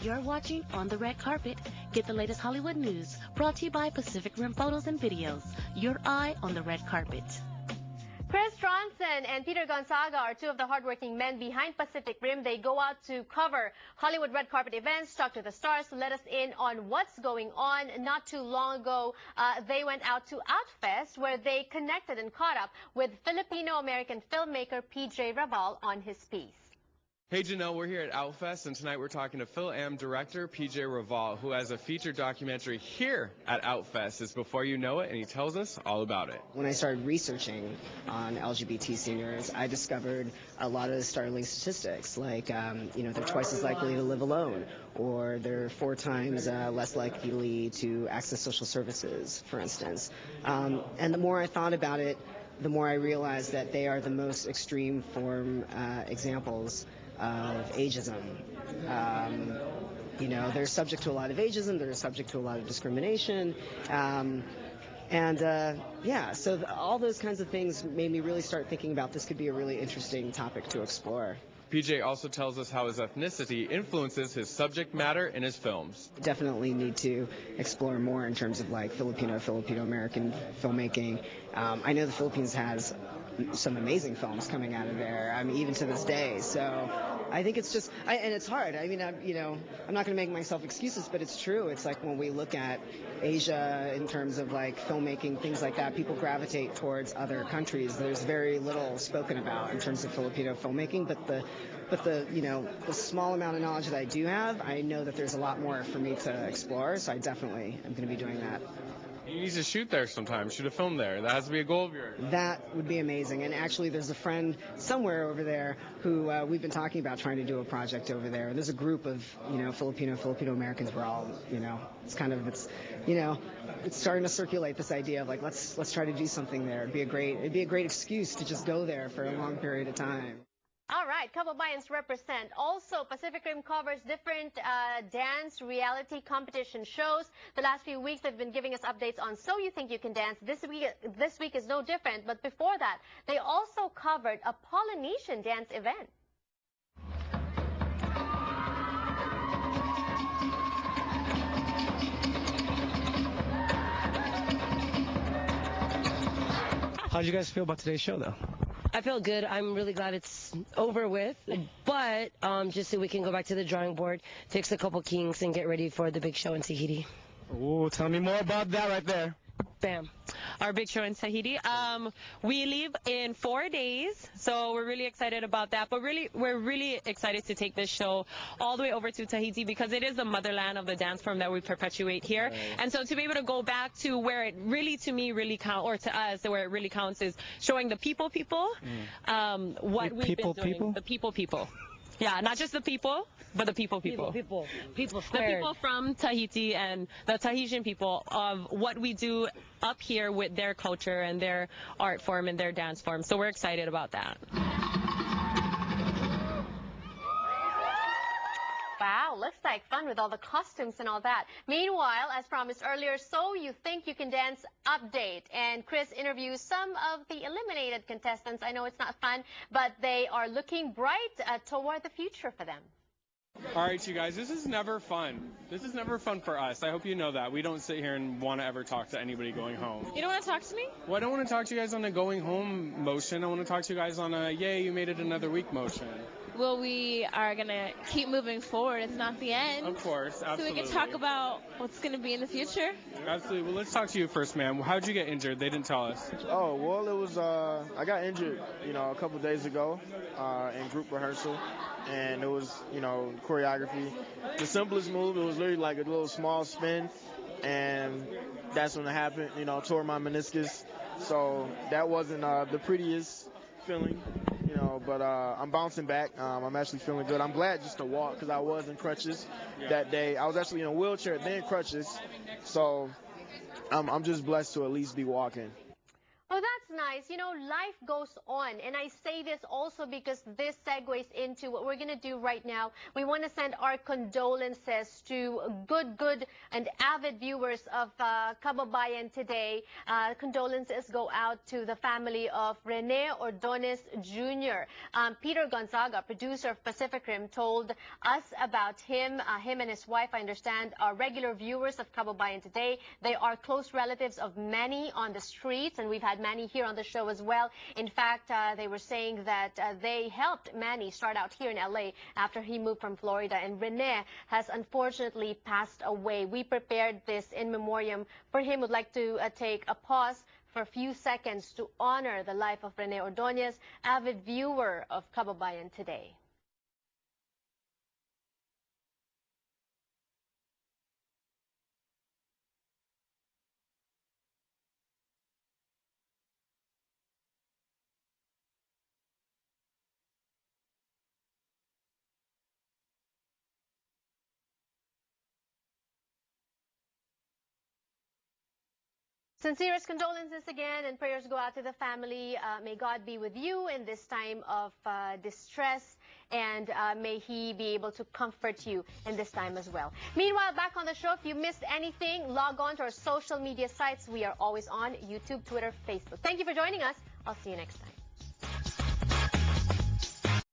You're watching On the Red Carpet. Get the latest Hollywood news brought to you by Pacific Rim Photos and Videos. Your eye on the red carpet. Chris Johnson and Peter Gonzaga are two of the hardworking men behind Pacific Rim. They go out to cover Hollywood red carpet events, talk to the stars, to let us in on what's going on. Not too long ago, they went out to Outfest, where they connected and caught up with Filipino-American filmmaker PJ Raval on his piece. Hey Janelle, we're here at Outfest, and tonight we're talking to FilAm director PJ Raval, who has a feature documentary here at Outfest. It's Before You Know It, and he tells us all about it. When I started researching on LGBT seniors, I discovered a lot of startling statistics, like they're twice as likely to live alone, or they're 4 times less likely to access social services, for instance. And the more I thought about it, the more I realized that they are the most extreme form examples of ageism. They're subject to a lot of ageism, they're subject to a lot of discrimination, so all those kinds of things made me really start thinking about this could be a really interesting topic to explore. PJ also tells us how his ethnicity influences his subject matter in his films. Definitely need to explore more in terms of like Filipino-American filmmaking. I know the Philippines has some amazing films coming out of there, even to this day. So I think it's just, and it's hard. I'm not going to make myself excuses, but it's true. It's like when we look at Asia in terms of like filmmaking, things like that, people gravitate towards other countries. There's very little spoken about in terms of Filipino filmmaking, but the small amount of knowledge that I do have, I know that there's a lot more for me to explore. So I definitely am going to be doing that. You need to shoot there sometime, shoot a film there. That has to be a goal of yours. That would be amazing. And actually, there's a friend somewhere over there who we've been talking about trying to do a project over there. There's a group of, Filipino Americans. We're all, it's starting to circulate this idea of like, let's try to do something there. It'd be a great excuse to just go there for a long period of time. All right, Kababayans represent. Also, Pacific Rim covers different dance reality competition shows. The last few weeks, they've been giving us updates on So You Think You Can Dance. This week is no different, but before that, they also covered a Polynesian dance event. How did you guys feel about today's show, though? I feel good. I'm really glad it's over with, but just so we can go back to the drawing board, fix a couple kinks, and get ready for the big show in Tahiti. Ooh, tell me more about that right there. Bam. Our big show in Tahiti. We leave in 4 days, so we're really excited about that. But we're really excited to take this show all the way over to Tahiti because it is the motherland of the dance form that we perpetuate here. Right. And so to be able to go back to where it really, to me, really counts, or to us, where it really counts is showing the people, what we've been doing. The people. Yeah, not just the people, but the people squared. The people from Tahiti and the Tahitian people of what we do up here with their culture and their art form and their dance form. So we're excited about that. Wow, looks like fun with all the costumes and all that. Meanwhile, as promised earlier, So You Think You Can Dance update. And Chris interviews some of the eliminated contestants. I know it's not fun, but they are looking bright toward the future for them. All right, you guys, this is never fun. This is never fun for us. I hope you know that. We don't sit here and want to ever talk to anybody going home. You don't want to talk to me? Well, I don't want to talk to you guys on a going home motion. I want to talk to you guys on a, yay, you made it another week motion. Well, we are going to keep moving forward. It's not the end. Of course, absolutely. So we can talk about what's going to be in the future. Absolutely. Well, let's talk to you first, ma'am. How'd you get injured? They didn't tell us. Oh, well, it was, I got injured, a couple days ago in group rehearsal. And it was, choreography. The simplest move, it was literally like a little small spin. And that's when it happened, tore my meniscus. So that wasn't the prettiest feeling. But I'm bouncing back. I'm actually feeling good. I'm glad just to walk because I was in crutches that day. I was actually in a wheelchair, then crutches. So I'm just blessed to at least be walking. Well, that's nice. You know, life goes on. And I say this also because this segues into what we're going to do right now. We want to send our condolences to good and avid viewers of Kababayan today. Condolences go out to the family of Rene Ordonez Jr. Peter Gonzaga, producer of Pacific Rim, told us about him. Him and his wife, I understand, are regular viewers of Kababayan today. They are close relatives of Manny on the streets, and we've had Manny here on the show as well. In fact, they were saying that they helped Manny start out here in LA after he moved from Florida, and Rene has unfortunately passed away. We prepared this in memoriam for him. Would like to take a pause for a few seconds to honor the life of Rene Ordonez, avid viewer of Kababayan today. Sincerest condolences again, and prayers go out to the family. May God be with you in this time of distress, and may He be able to comfort you in this time as well. Meanwhile, back on the show, if you missed anything, log on to our social media sites. We are always on YouTube, Twitter, Facebook. Thank you for joining us. I'll see you next time.